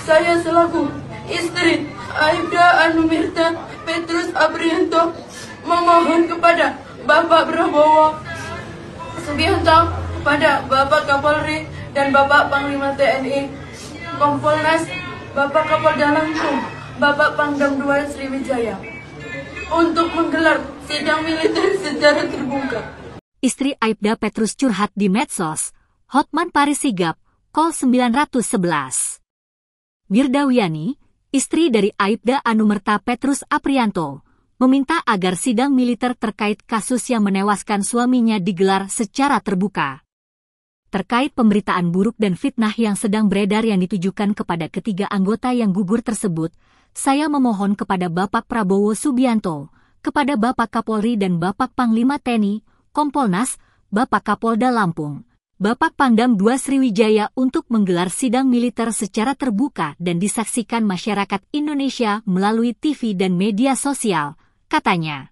Saya selaku istri Aibda Anumerta Petrus Aprianto memohon kepada Bapak Prabowo Subianto, kepada Bapak Kapolri dan Bapak Panglima TNI, Kompolnas, Bapak Kapolda Lampung, Bapak Pangdam II Sriwijaya, untuk menggelar sidang militer secara terbuka. Istri Aibda Petrus curhat di medsos, Hotman Paris sigap, call 911. Mirdawiani, istri dari Aibda Anumerta Petrus Aprianto, meminta agar sidang militer terkait kasus yang menewaskan suaminya digelar secara terbuka. Terkait pemberitaan buruk dan fitnah yang sedang beredar yang ditujukan kepada ketiga anggota yang gugur tersebut, saya memohon kepada Bapak Prabowo Subianto, kepada Bapak Kapolri dan Bapak Panglima TNI, Kompolnas, Bapak Kapolda Lampung, Bapak Pangdam II Sriwijaya untuk menggelar sidang militer secara terbuka dan disaksikan masyarakat Indonesia melalui TV dan media sosial, katanya.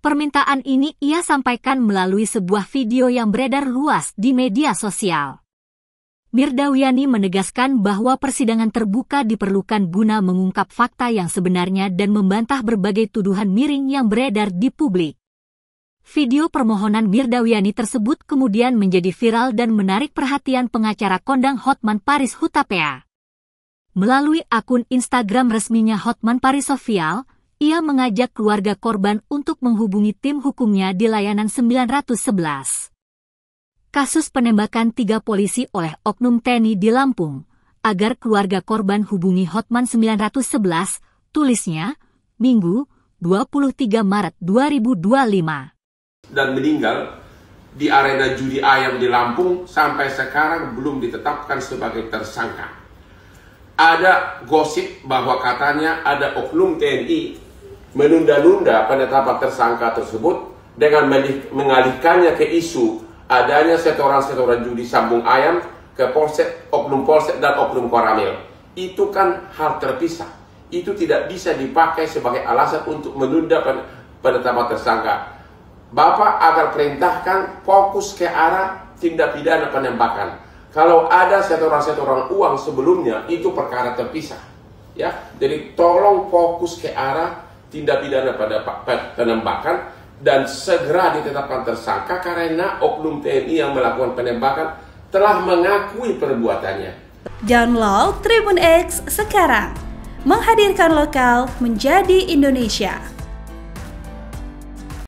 Permintaan ini ia sampaikan melalui sebuah video yang beredar luas di media sosial. Mirdawiani menegaskan bahwa persidangan terbuka diperlukan guna mengungkap fakta yang sebenarnya dan membantah berbagai tuduhan miring yang beredar di publik. Video permohonan Mirdawiani tersebut kemudian menjadi viral dan menarik perhatian pengacara kondang Hotman Paris Hutapea. Melalui akun Instagram resminya Hotman Paris Official, ia mengajak keluarga korban untuk menghubungi tim hukumnya di layanan 911. Kasus penembakan 3 polisi oleh oknum TNI di Lampung, agar keluarga korban hubungi Hotman 911, tulisnya, Minggu, 23 Maret 2025. Dan meninggal di arena judi ayam di Lampung sampai sekarang belum ditetapkan sebagai tersangka. Ada gosip bahwa katanya ada oknum TNI menunda-nunda penetapan tersangka tersebut dengan mengalihkannya ke isu adanya setoran-setoran judi sambung ayam ke polsek, oknum polsek dan oknum koramil. Itu kan hal terpisah. Itu tidak bisa dipakai sebagai alasan untuk menunda penetapan tersangka. Bapak agar perintahkan fokus ke arah tindak pidana penembakan. Kalau ada setoran-setoran uang sebelumnya, itu perkara terpisah. Ya, jadi tolong fokus ke arah tindak pidana pada penembakan dan segera ditetapkan tersangka karena oknum TNI yang melakukan penembakan telah mengakui perbuatannya. Download Tribun X sekarang, menghadirkan lokal menjadi Indonesia.